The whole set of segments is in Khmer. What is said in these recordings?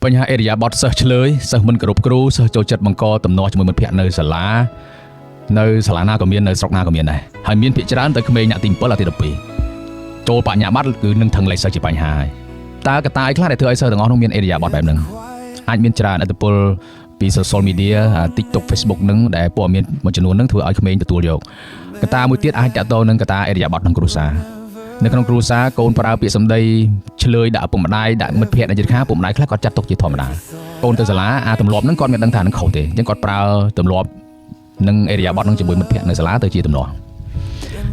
បញ្ហាអេរិយាបថសិស្សឆ្លើយសិស្សមិនគោរពគ្រូសិស្សចូលចិត្តបង្កទំនាស់ជាមួយមិត្តភ័ក្តិនៅសាលាណាក៏មាននៅស្រុកណាក៏មានដែរហើយមានភាគច្រើនទៅក្មេងអ្នកទី7អាទី12ចូលបញ្ញាបត្រគឺនឹងថឹងលេខសិស្សជាបញ្ហាហើយតើកត្តាអីខ្លះដែលធ្វើឲ្យសិស្សទាំងអស់នោះមានអេរិយាបថបែបហ្នឹងអាចមានច្រើនឥទ្ធិពលពី social media TikTok Facebook ហ្នឹងដែលព័ត៌មានមួយចំនួនហ្នឹងធ្វើឲ្យក្មេងទទួលយកកត្តាមួយទៀតអាចតទៅនឹងកត្តាអេរិយាបថក្នុងគ្រួសារនៅក្នុងគ្រួសារកូនប្រើពាក្យសម្ដីឆ្លើយដាក់ឪពុកម្ដាយដាក់មិត្តភ័ក្តិនៅជិតខាងឪពុកម្ដាយខ្លះគាត់ចាត់ទុកជាធម្មតាកូនទៅសាលាទម្លាប់ហ្នឹងគាត់មានដឹងថានឹងខុសទេអញ្ចឹងគាត់ប្រើទម្លាប់នឹងអេរិយាបថហ្នឹងជាមួយមិត្តភ័ក្តិនៅសាលាទៅជាទម្លាប់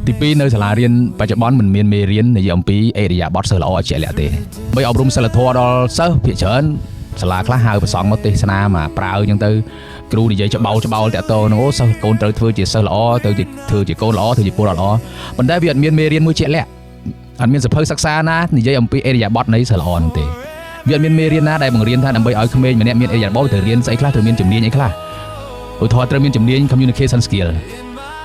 ទី2នៅសាលារៀនបច្ចុប្បន្នមិនមានមេរៀននិយាយអំពីអេរិយាបថសិស្សល្អឲ្យជាក់លាក់ទេបីអប់រំសិលធម៌ដល់សិស្សភាគច្រើនសាលាខ្លះហៅប្រសង់មកទេសនាមកប្រើអញ្ចឹងទៅគ្រូនិយាយច្បោលតាក់ទងហ្នឹងអូសិស្សកូនត្រូវធ្វើជាសិស្សល្អទៅធ្វើជាកូនល្អធ្វើជាពលរដ្ឋល្អប៉ុន្តែវាអត់មានមេរៀនមួយជាក់លាក់អត់មានសភៅសិក្សាណានិយាយអំពីអេរិយាបថនៃសិស្សល្អហ្នឹងទេវាអត់មានមេរៀនណាដែលបង្រៀនថាដើម្បីឲ្យក្មេងម្នាក់មានអេរិយាបថត្រូវរៀនស្អីខ្លះត្រូវមានជំនាញអីខ្លះឧទាហរណ៍ត្រូវមានជំនាញ communication skill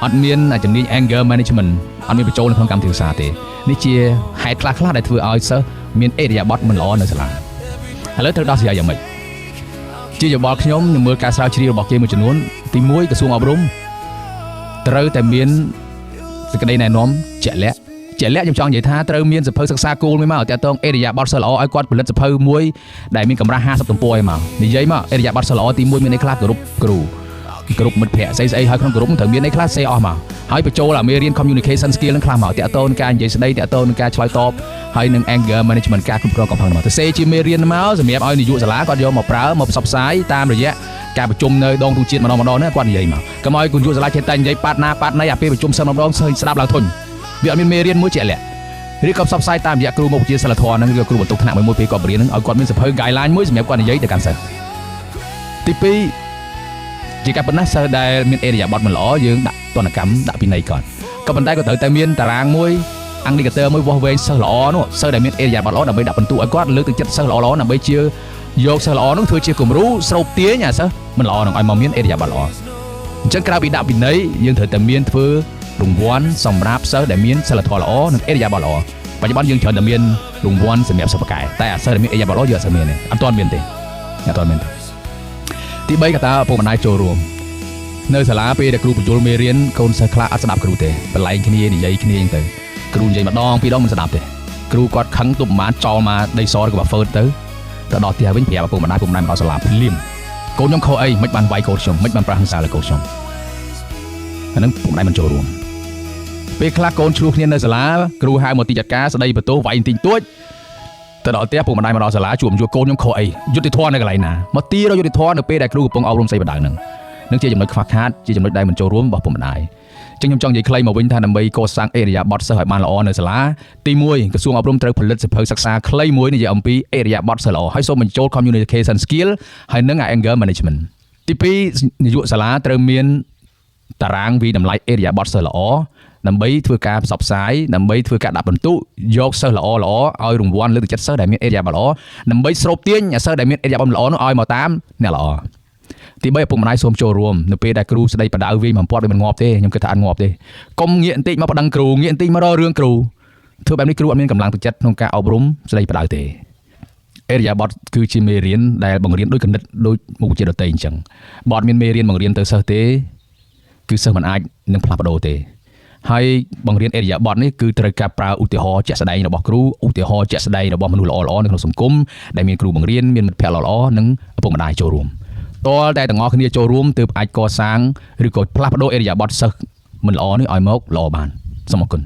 អត់មានជំនាញ anger management អត់មានបញ្ចូលនៅក្នុងកម្មវិធីសាស្ត្រទេនេះជាហេតុខ្លះដែលធ្វើឲ្យសិស្សមានអេរិយាបថមិនល្អនៅសាលាឥឡូវត្រូវដោះស្រាយយ៉ាងម៉េចជាយោបល់ខ្ញុំមើលការស្រាវជ្រាវរបស់គេមួយចំនួនទី1ក្រសួងអប់រំត្រូវតែមានសេចក្តីណែនាំជាក់លាក់ខ្ញុំចង់និយាយថាត្រូវមានសភៅសិក្សាគោលមួយមកតាក់ទងអេរិយាបថសិស្សល្អឲ្យគាត់ផលិតសភៅមួយដែលមានកម្រាស់50ទំព័រឲ្យមកនិយាយមកអេរិយាបថសិស្សល្អទី1មានអីខ្លះគោរពគ្រូគោរពមិត្តភ័ក្តិស្អីហើយក្នុងគោរពត្រូវមានអីខ្លះសេអស់មកហើយបញ្ចូលអាមេរៀន communication skill នឹងខ្លះមកតាក់ទងនឹងការនិយាយស្ដីតាក់ទងនឹងការឆ្លើយតបហើយនឹង anger management ការគ្រប់គ្រងកំហឹងមកទៅសេជាមេរៀនមកសម្រាប់ឲ្យនាយកសាលាគាត់យកមកប្រើមកផ្សព្វផ្សាយតាមរយៈការប្រជុំនៅដងទូជាតិម្ដងនេះគាត់និយាយមកកុំឲ្យនាយកសាលាចេះតែនិយាយប៉ាត់ណាអាពេលប្រជុំសិនម្ដងស្ដាប់ឡើងធុញវាអត់មានមេរៀនមួយជាក់លាក់ឬក៏ផ្សព្វផ្សាយតាមរយៈគ្រូមុខវិជ្ជាសិលធម៌ហ្នឹងឬគ្រូបន្ទុកថ្នាក់មួយពេលគាត់បរៀនហ្នឹងឲ្យគាត់មានសភៅ guideline មួយសម្រាប់គាត់និយាយទៅកាន់សិស្សទី2ជាការប៉ុណ្ណាសិស្សដែលមានអេរិយាបថមិនល្អយើងដាក់ទណ្ឌកម្មដាក់ពិន័យគាត់ក៏ប៉ុន្តែក៏ត្រូវតែមានតារាងមួយអង្គនីកាទ័រមួយវាស់វែងសិស្សល្អនោះសិស្សដែលមានអេរិយាបថល្អដើម្បីដាក់ពិន្ទុឲ្យគាត់លើកទឹកចិត្តសិស្សល្អដើម្បីជាយកសិស្សល្អនោះធ្វើជាគំរូស្រូបទាញអាសិស្សមិនល្អនឹងឲ្យមកមានអេរិយាបថល្អអញ្ចឹងក្រៅពីដាក់ពិន័យយើងត្រូវតែមានធ្វើរង្វាន់សម្រាប់សិស្សដែលមានសិលធម៌ល្អនិងអេរិយាបថល្អបច្ចុប្បន្នយើងច្រើនតែមានរង្វាន់សម្រាប់សិស្សបកែតែអាសិស្សដែលមានអេរិយាបថល្អយើងអត់សូវមានទេអត់ទាន់មានទេទី3កត្តាឪពុកម្ដាយចូលរួមនៅសាលាពេលដែលគ្រូបញ្យល់មេរៀនកូនសិស្សខ្លះអត់ស្ដាប់គ្រូទេបលែងគ្នានិយាយគ្នាអញ្ចឹងទៅគ្រូនិយាយម្ដងពីរដងមិនស្ដាប់ទេគ្រូគាត់ខឹងទប់ប្រមាណចោលមកដីសឬក៏ហ្វឺតទៅដល់ផ្ទះវិញប្រាប់ឪពុកម្ដាយមកដល់សាលាភ្លាមកូនខ្ញុំខុសអីមិនបានវាយកូនខ្ញុំមិនបានប្រាហឹង្សាលើកូនខ្ញុំអានឹងឪពុកម្ដាយមិនចូលរួមពេលខ្លះកូនឆ្លោះគ្នានៅសាលាគ្រូហៅមកទីចាត់ការស្ដីបន្ទោសវាយទីទួចទៅដល់ផ្ទះពុកម្ដាយមកដល់សាលាជួបកូនខ្ញុំខុសអីយុត្តិធម៌នៅកន្លែងណាមកទីរយុត្តិធម៌នៅពេលដែលគ្រូកំពុងអប់រំស្ដីបដៅនឹងជាចំណុចខ្វះខាតជាចំណុចដែលមិនចូលរួមរបស់ពុកម្ដាយអញ្ចឹងខ្ញុំចង់និយាយខ្លីមកវិញថាដើម្បីកសាងអេរិយាបថសិស្សឲ្យបានល្អនៅសាលាទី1ក្រសួងអប់រំត្រូវផលិតសៀវភៅសិក្សាខ្លីមួយនិយាយអំពីអេរិយាបថសិស្សល្អហើយសូមបញ្ចូល communication skill ហើយនឹង anger management ទី2នាយកសាលាត្រូវមានតារាងវិតម្លៃអេរិយាបថសិស្សល្អដើម្បីធ្វើការផ្សព្វផ្សាយដើម្បីធ្វើការដាក់ពិន្ទុយកសិស្សល្អឲ្យរង្វាន់លើកទឹកចិត្តសិស្សដែលមានអេរិយាបថល្អដើម្បីស្រូបទាញសិស្សដែលមានអេរិយាបថល្អនោះឲ្យមកតាមអ្នកល្អទី3ឪពុកម្ដាយសូមចូលរួមនៅពេលដែលគ្រូស្ដីបដៅវាមិនពាត់វាមិនងាប់ទេខ្ញុំគិតថាអត់ងាប់ទេកុំងាកបន្តិចមកប្តឹងគ្រូងាកបន្តិចមករករឿងគ្រូធ្វើបែបនេះគ្រូអត់មានកម្លាំងទឹកចិត្តក្នុងការអប់រំស្ដីបដៅទេអេរិយាបថគឺជាមេរៀនដែលបង្រៀនដូចគណិតដូចមុខវិជ្ជាដទៃអញ្ចឹងបើអត់មានមេរៀនបង្រៀនទៅសិស្សទេគឺសិស្សមិនអាចនឹងផ្លាស់ប្ដូរទេហើយបង្រៀនអេរិយាបថនេះគឺត្រូវការប្រើឧទាហរណ៍ជាក់ស្ដែងរបស់គ្រូឧទាហរណ៍ជាក់ស្ដែងរបស់មនុស្សល្អៗនៅក្នុងសង្គមដែលមានគ្រូបង្រៀនមានមិត្តភ័ក្តិល្អៗនិងឪពុកម្ដាយចូលរួមតលតែទាំងអស់គ្នាចូលរួមទើបអាចកសាងឬក៏ផ្លាស់ប្ដូរអេរិយាបថសិស្សមិនល្អនេះឲ្យមកល្អបានសូមអរគុណ